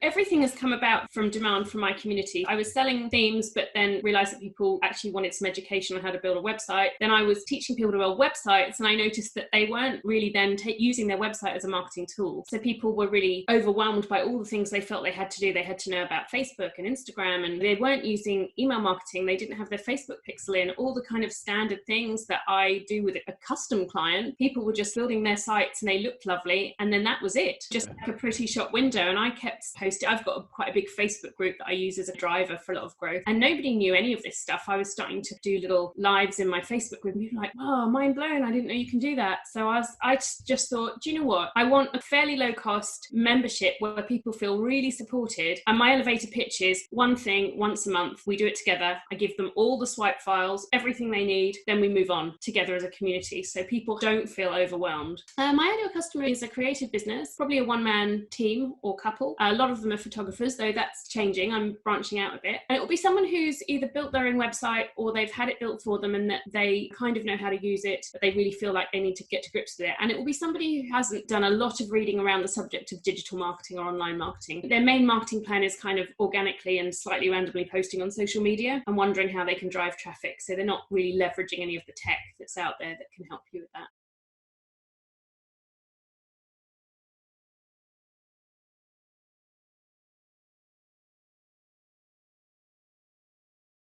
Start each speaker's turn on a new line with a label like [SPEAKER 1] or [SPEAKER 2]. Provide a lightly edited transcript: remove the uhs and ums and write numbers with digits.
[SPEAKER 1] everything has come about from demand from my community. I was selling themes, but then realized that people actually wanted some education on how to build a website. Then I was teaching people to build websites, and I noticed that they weren't really then using their website as a marketing tool. So people were really overwhelmed by all the things they felt they had to do. They had to know about Facebook and Instagram, and they weren't using email marketing. They didn't have their Facebook pixel in, all the kind of standard things that I do with a custom client. People were just building their sites and they looked lovely, and then that was it, just like a pretty shop window. And I kept posting. I've got quite a big Facebook group that I use as a driver for a lot of growth, and nobody knew any of this stuff. I was starting to do little lives in my Facebook group, and people were like, "Oh, mind blown! I didn't know you can do that." So I just thought, do you know what? I want a fairly low cost membership where people feel really supported. And my elevator pitch is one thing once a month. We do it together. I give them all the swipe files, everything they need. Then we move on together as a community, so people don't feel overwhelmed. My ideal customer is a creative business, probably a one-man team or couple. A lot of them are photographers, though that's changing. I'm branching out a bit. And it will be someone who's either built their own website or they've had it built for them and that they kind of know how to use it, but they really feel like they need to get to grips with it. And it will be somebody who hasn't done a lot of reading around the subject of digital marketing or online marketing. Their main marketing plan is kind of organically and slightly randomly posting on social media and wondering how they can drive traffic. So they're not really leveraging any of the tech that's out there that can help you with that.